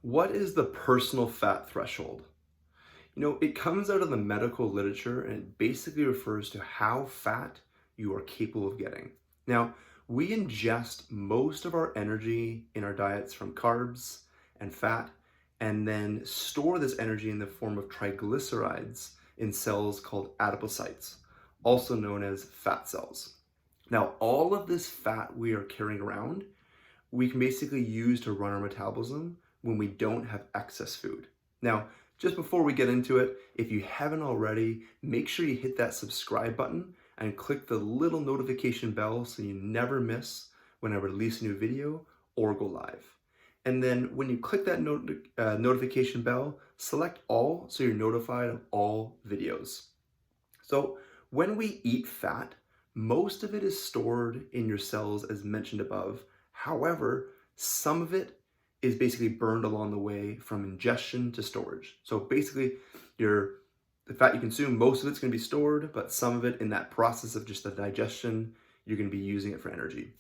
What is the personal fat threshold? It comes out of the medical literature and it basically refers to how fat you are capable of getting. Now, we ingest most of our energy in our diets from carbs and fat, and then store this energy in the form of triglycerides in cells called adipocytes, also known as fat cells. Now, all of this fat we are carrying around, we can basically use to run our metabolism when we don't have excess food. Now, just before we get into it, if you haven't already, make sure you hit that subscribe button and click the little notification bell so you never miss when I release a new video or go live. And then when you click that notification bell, select all so you're notified of all videos. So when we eat fat, most of it is stored in your cells as mentioned above. However, some of it is basically burned along the way from ingestion to storage. So basically, the fat you consume, most of it's going to be stored, but some of it in that process of just the digestion, you're going to be using it for energy.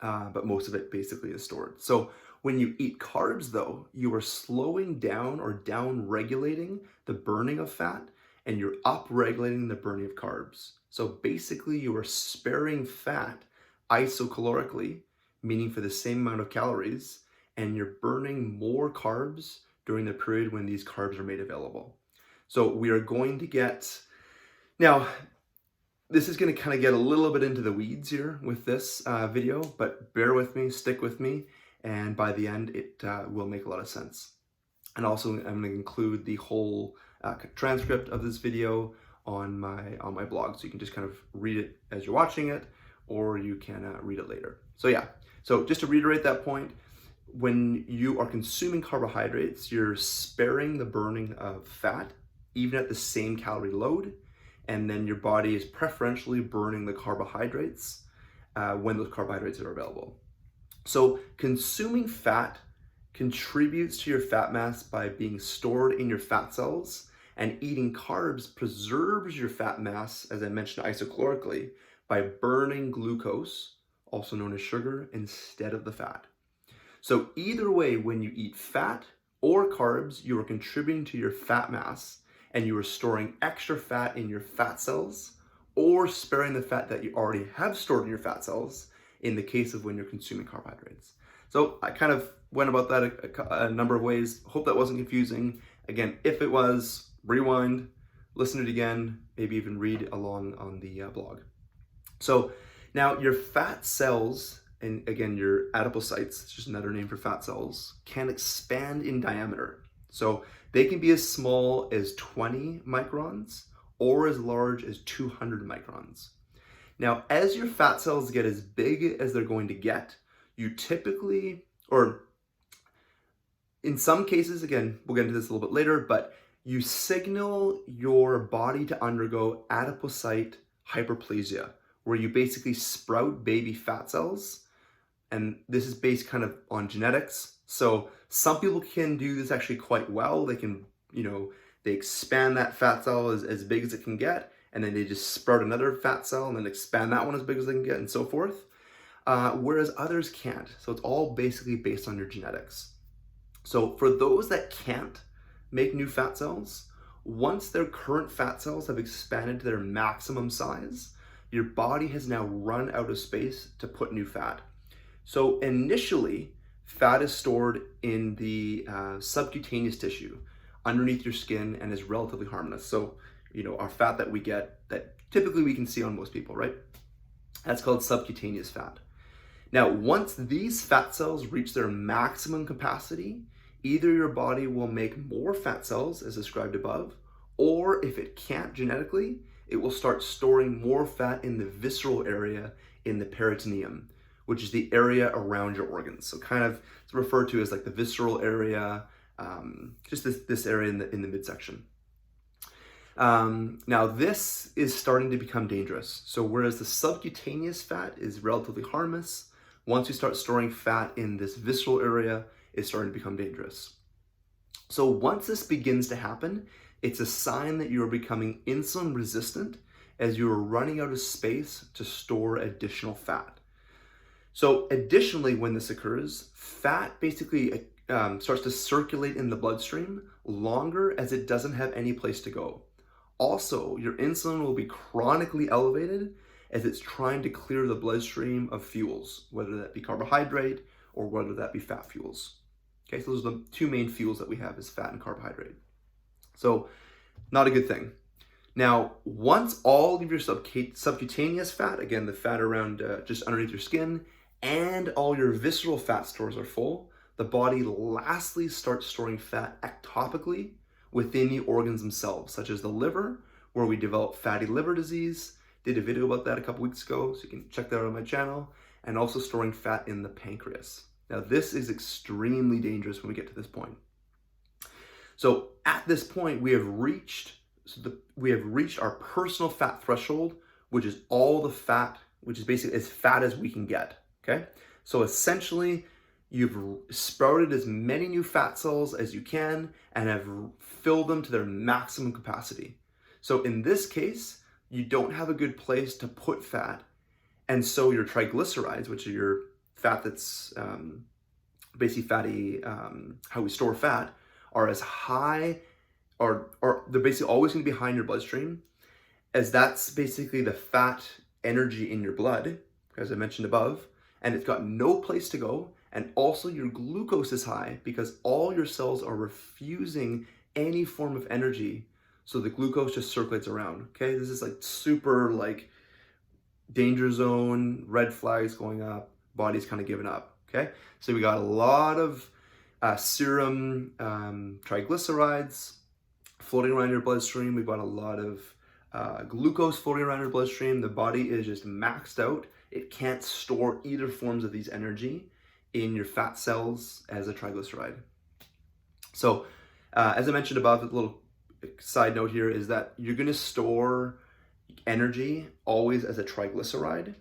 But most of it basically is stored. So when you eat carbs, though, you are slowing down or down-regulating the burning of fat, and you're up-regulating the burning of carbs. So basically, you are sparing fat isocalorically, meaning for the same amount of calories, and you're burning more carbs during the period when these carbs are made available. So we are going to get, now, this is going to kind of get a little bit into the weeds here with this video, but bear with me, stick with me, and by the end, it will make a lot of sense. And also, I'm going to include the whole transcript of this video on my blog, so you can just kind of read it as you're watching it, or you can read it later. So yeah, so just to reiterate that point, when you are consuming carbohydrates, you're sparing the burning of fat, even at the same calorie load, and then your body is preferentially burning the carbohydrates when those carbohydrates are available. So consuming fat contributes to your fat mass by being stored in your fat cells, and eating carbs preserves your fat mass, as I mentioned isocalorically, by burning glucose, also known as sugar, instead of the fat. So either way, when you eat fat or carbs, you are contributing to your fat mass, and you are storing extra fat in your fat cells or sparing the fat that you already have stored in your fat cells in the case of when you're consuming carbohydrates. So I kind of went about that a number of ways. Hope that wasn't confusing. Again, if it was, rewind, listen to it again, maybe even read along on the blog. So now your fat cells, and again, your adipocytes, it's just another name for fat cells, can expand in diameter. So they can be as small as 20 microns or as large as 200 microns. Now, as your fat cells get as big as they're going to get, you typically, or in some cases, again, we'll get into this a little bit later, but you signal your body to undergo adipocyte hyperplasia, where you basically sprout baby fat cells. And this is based kind of on genetics. So some people can do this actually quite well. They can, they expand that fat cell as big as it can get, and then they just sprout another fat cell and then expand that one as big as they can get, and so forth. Whereas others can't. So it's all basically based on your genetics. So for those that can't make new fat cells, once their current fat cells have expanded to their maximum size, your body has now run out of space to put new fat. So initially, fat is stored in the subcutaneous tissue underneath your skin and is relatively harmless. So, our fat that we get, that typically we can see on most people, right? That's called subcutaneous fat. Now, once these fat cells reach their maximum capacity, either your body will make more fat cells, as described above, or if it can't genetically, it will start storing more fat in the visceral area in the peritoneum, which is the area around your organs. So kind of it's referred to as like the visceral area, just this area in the midsection. Now this is starting to become dangerous. So whereas the subcutaneous fat is relatively harmless, once you start storing fat in this visceral area, it's starting to become dangerous. So once this begins to happen, it's a sign that you are becoming insulin resistant as you are running out of space to store additional fat. So additionally, when this occurs, fat basically starts to circulate in the bloodstream longer as it doesn't have any place to go. Also, your insulin will be chronically elevated as it's trying to clear the bloodstream of fuels, whether that be carbohydrate or whether that be fat fuels. Okay, so those are the two main fuels that we have, is fat and carbohydrate. So not a good thing. Now, once all of your subcutaneous fat, again, the fat around just underneath your skin, and all your visceral fat stores are full, the body lastly starts storing fat ectopically within the organs themselves, such as the liver, where we develop fatty liver disease. Did a video about that a couple weeks ago, so you can check that out on my channel, and also storing fat in the pancreas. Now, this is extremely dangerous when we get to this point. So at this point, we have reached our personal fat threshold, which is all the fat, which is basically as fat as we can get, okay? So essentially, you've sprouted as many new fat cells as you can and have filled them to their maximum capacity. So in this case, you don't have a good place to put fat, and so your triglycerides, which are your fat that's basically fatty, how we store fat, are as high, or they're basically always going to be high in your bloodstream, as that's basically the fat energy in your blood, as I mentioned above, and it's got no place to go. And also your glucose is high because all your cells are refusing any form of energy. So the glucose just circulates around, okay? This is like super like danger zone, red flags going up, body's kind of giving up, okay? So we got a lot of serum triglycerides floating around your bloodstream. We've got a lot of glucose floating around your bloodstream. The body is just maxed out. It can't store either forms of these energy in your fat cells as a triglyceride. So as I mentioned above, a little side note here is that you're going to store energy always as a triglyceride,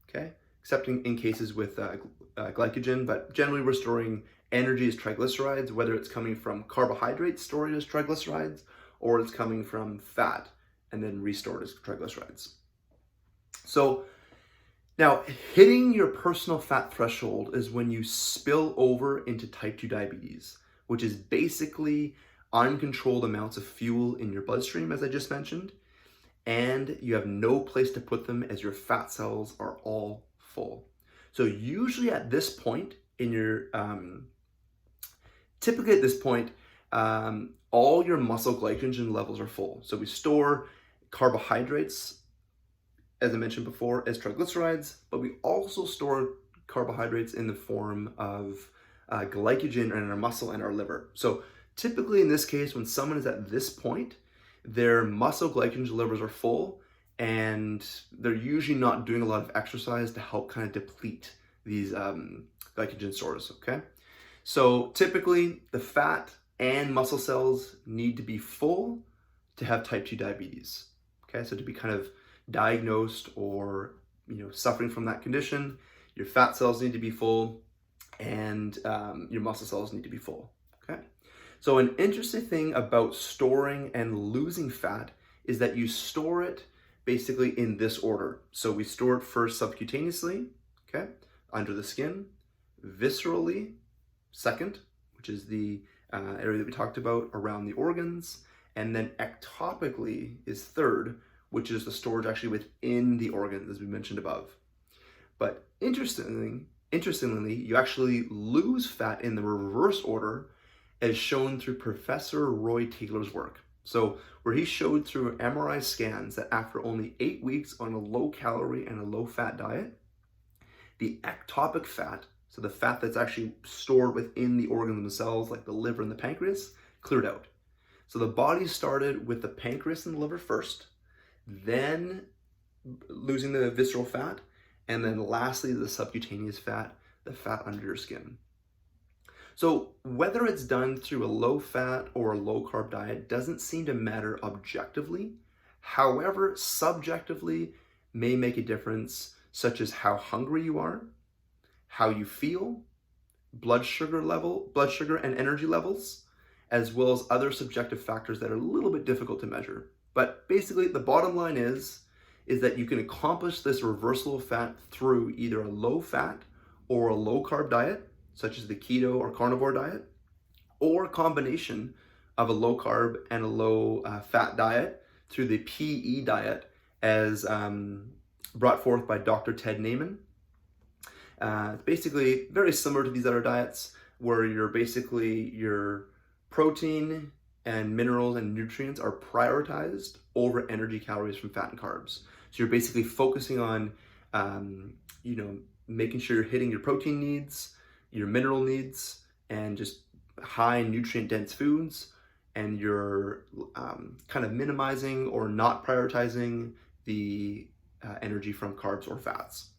okay? Except in cases with glycogen, but generally we're storing energy as triglycerides, whether it's coming from carbohydrates stored as triglycerides or it's coming from fat and then restored as triglycerides. So now, hitting your personal fat threshold is when you spill over into type 2 diabetes, which is basically uncontrolled amounts of fuel in your bloodstream, as I just mentioned, and you have no place to put them as your fat cells are all full. So usually at this point in your, typically at this point, all your muscle glycogen levels are full. So we store carbohydrates, as I mentioned before, as triglycerides, but we also store carbohydrates in the form of glycogen in our muscle and our liver. So typically in this case, when someone is at this point, their muscle glycogen levels are full and they're usually not doing a lot of exercise to help kind of deplete these glycogen stores, okay? So typically the fat and muscle cells need to be full to have type 2 diabetes, okay? So to be kind of diagnosed or suffering from that condition, your fat cells need to be full and your muscle cells need to be full, okay? So an interesting thing about storing and losing fat is that you store it basically in this order. So we store it first subcutaneously, okay, under the skin, viscerally second, which is the area that we talked about around the organs, and then ectopically is third, which is the storage actually within the organ, as we mentioned above. But interestingly, you actually lose fat in the reverse order, as shown through Professor Roy Taylor's work. So where he showed through MRI scans that after only 8 weeks on a low calorie and a low fat diet, the ectopic fat, so the fat that's actually stored within the organs themselves, like the liver and the pancreas, cleared out. So the body started with the pancreas and the liver first, then losing the visceral fat, and then lastly the subcutaneous fat, the fat under your skin. So whether it's done through a low fat or a low carb diet doesn't seem to matter objectively. However, subjectively may make a difference, such as how hungry you are, how you feel, blood sugar and energy levels, as well as other subjective factors that are a little bit difficult to measure. But basically the bottom line is that you can accomplish this reversal of fat through either a low fat or a low carb diet, such as the Keto or Carnivore diet, or a combination of a low carb and a low fat diet through the PE diet as brought forth by Dr. Ted Naiman. Basically very similar to these other diets where your protein and minerals and nutrients are prioritized over energy, calories from fat and carbs. So you're basically focusing on, making sure you're hitting your protein needs, your mineral needs, and just high nutrient dense foods, and you're kind of minimizing or not prioritizing the energy from carbs or fats.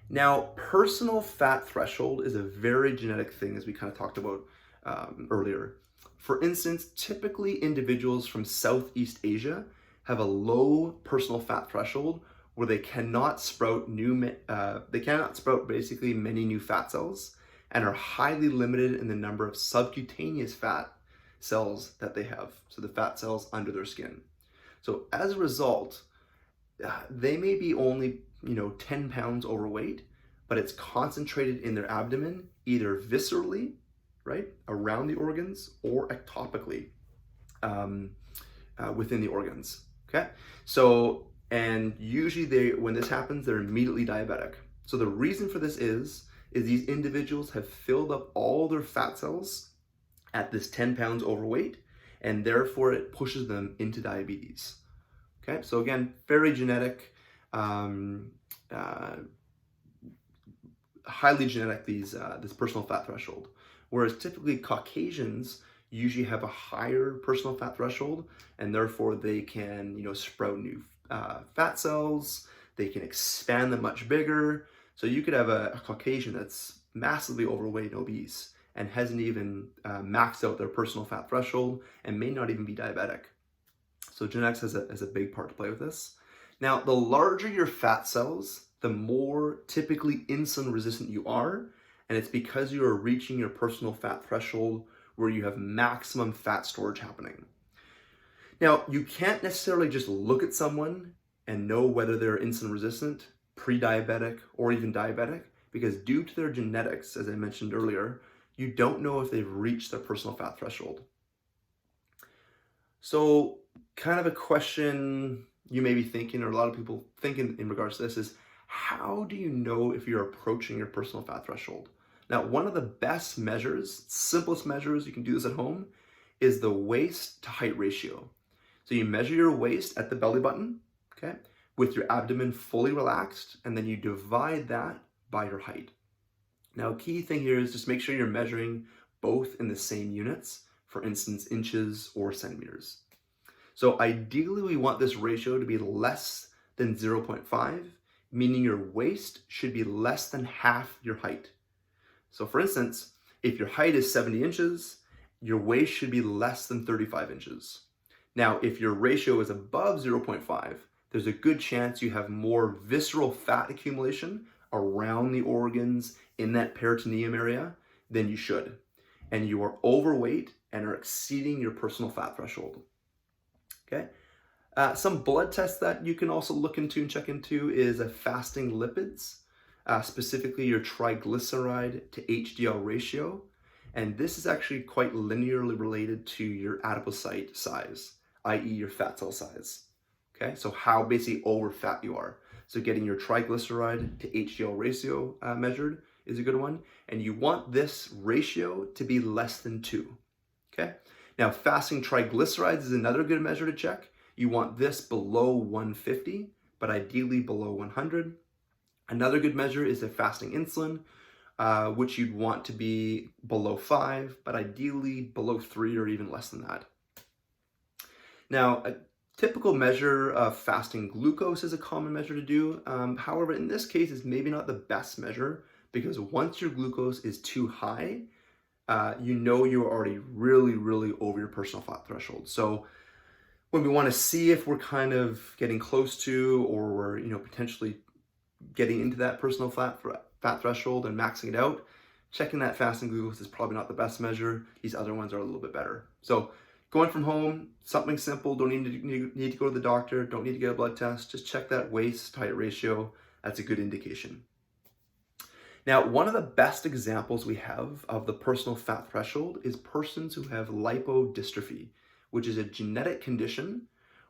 Now, personal fat threshold is a very genetic thing, as we kind of talked about earlier. For instance, typically individuals from Southeast Asia have a low personal fat threshold where they cannot sprout basically many new fat cells and are highly limited in the number of subcutaneous fat cells that they have, so the fat cells under their skin. So as a result, they may be only 10 pounds overweight, but it's concentrated in their abdomen, either viscerally, right, around the organs, or ectopically within the organs. Okay, so and usually when this happens, they're immediately diabetic. So the reason for this is these individuals have filled up all their fat cells at this 10 pounds overweight, and therefore it pushes them into diabetes. Okay, so again, very genetic, highly genetic, this personal fat threshold. Whereas typically Caucasians usually have a higher personal fat threshold, and therefore they can, sprout new fat cells, they can expand them much bigger. So you could have a Caucasian that's massively overweight and obese and hasn't even maxed out their personal fat threshold and may not even be diabetic. So genetics has a big part to play with this. Now, the larger your fat cells, the more typically insulin resistant you are, and it's because you are reaching your personal fat threshold where you have maximum fat storage happening. Now, you can't necessarily just look at someone and know whether they're insulin resistant, pre-diabetic, or even diabetic, because due to their genetics, as I mentioned earlier, you don't know if they've reached their personal fat threshold. So kind of a question you may be thinking, or a lot of people thinking in regards to this, is how do you know if you're approaching your personal fat threshold? Now, one of the best measures, simplest measures, you can do this at home, is the waist to height ratio. So you measure your waist at the belly button, okay, with your abdomen fully relaxed, and then you divide that by your height. Now, a key thing here is just make sure you're measuring both in the same units, for instance, inches or centimeters. So ideally, we want this ratio to be less than 0.5, meaning your waist should be less than half your height. So for instance, if your height is 70 inches, your waist should be less than 35 inches. Now, if your ratio is above 0.5, there's a good chance you have more visceral fat accumulation around the organs in that peritoneum area than you should. And you are overweight and are exceeding your personal fat threshold. Okay. Some blood tests that you can also look into and check into is fasting lipids, specifically your triglyceride to HDL ratio. And this is actually quite linearly related to your adipocyte size, i.e. your fat cell size. Okay, so how basically over fat you are. So getting your triglyceride to HDL ratio measured is a good one. And you want this ratio to be less than 2. Okay, now fasting triglycerides is another good measure to check. You want this below 150, but ideally below 100. Another good measure is the fasting insulin, which you'd want to be below 5, but ideally below 3 or even less than that. Now, a typical measure of fasting glucose is a common measure to do. However, in this case, it's maybe not the best measure because once your glucose is too high, you're already really, really over your personal fat threshold. So when we want to see if we're kind of getting close to, or we're potentially getting into that personal fat threshold and maxing it out, checking that fasting glucose is probably not the best measure. These other ones are a little bit better. So going from home, something simple, don't need to go to the doctor, don't need to get a blood test, just check that waist to height ratio. That's a good indication. Now, one of the best examples we have of the personal fat threshold is persons who have lipodystrophy, which is a genetic condition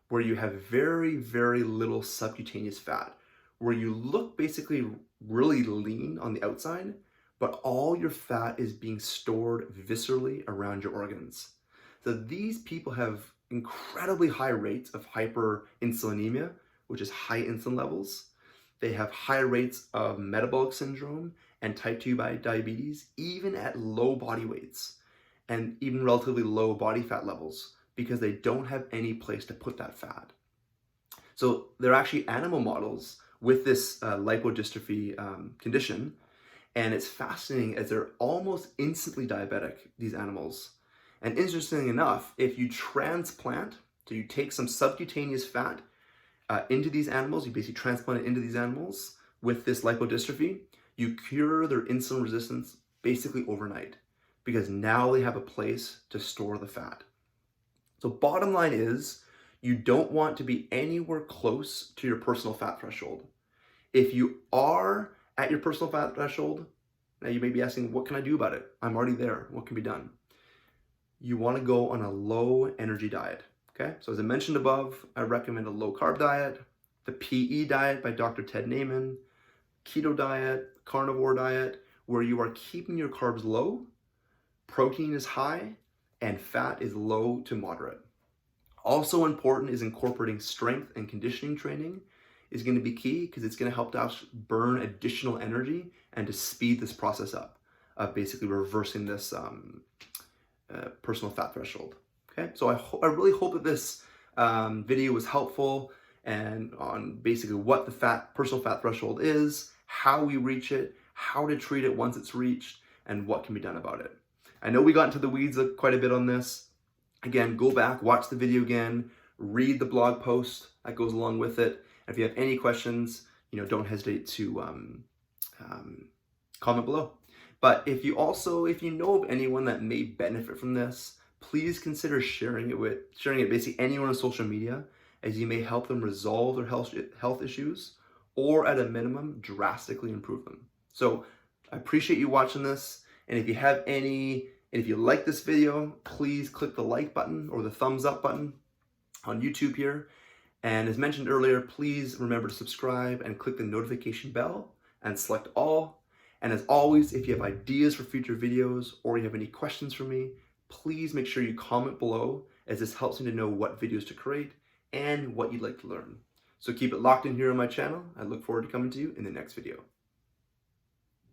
where you have very, very little subcutaneous fat, where you look basically really lean on the outside, but all your fat is being stored viscerally around your organs. So these people have incredibly high rates of hyperinsulinemia, which is high insulin levels. They have high rates of metabolic syndrome and type 2 diabetes, even at low body weights and even relatively low body fat levels, because they don't have any place to put that fat. So there are actually animal models with this lipodystrophy condition, and it's fascinating as they're almost instantly diabetic, these animals. And interestingly enough, if you transplant, so you take some subcutaneous fat into these animals, you basically transplant it into these animals with this lipodystrophy, you cure their insulin resistance basically overnight, because now they have a place to store the fat. So bottom line is, you don't want to be anywhere close to your personal fat threshold. If you are at your personal fat threshold, now you may be asking, what can I do about it? I'm already there. What can be done? You want to go on a low energy diet. Okay, so as I mentioned above, I recommend a low carb diet, the PE diet by Dr. Ted Naiman, Keto diet, Carnivore diet, where you are keeping your carbs low, protein is high, and fat is low to moderate. Also important is incorporating strength and conditioning training is going to be key, because it's going to help to burn additional energy and to speed this process up of basically reversing this personal fat threshold. Okay, so I really hope that this video was helpful and on basically what the personal fat threshold is, how we reach it, how to treat it once it's reached, and what can be done about it. I know we got into the weeds quite a bit on this. Again, go back, watch the video again, read the blog post that goes along with it. And if you have any questions, don't hesitate to comment below. But if you know of anyone that may benefit from this, please consider sharing it basically anywhere on social media, as you may help them resolve their health issues, or at a minimum, drastically improve them. So I appreciate you watching this. And if you like this video, please click the like button or the thumbs up button on YouTube here. And as mentioned earlier, please remember to subscribe and click the notification bell and select all. And as always, if you have ideas for future videos or you have any questions for me, please make sure you comment below, as this helps me to know what videos to create and what you'd like to learn. So keep it locked in here on my channel. I look forward to coming to you in the next video.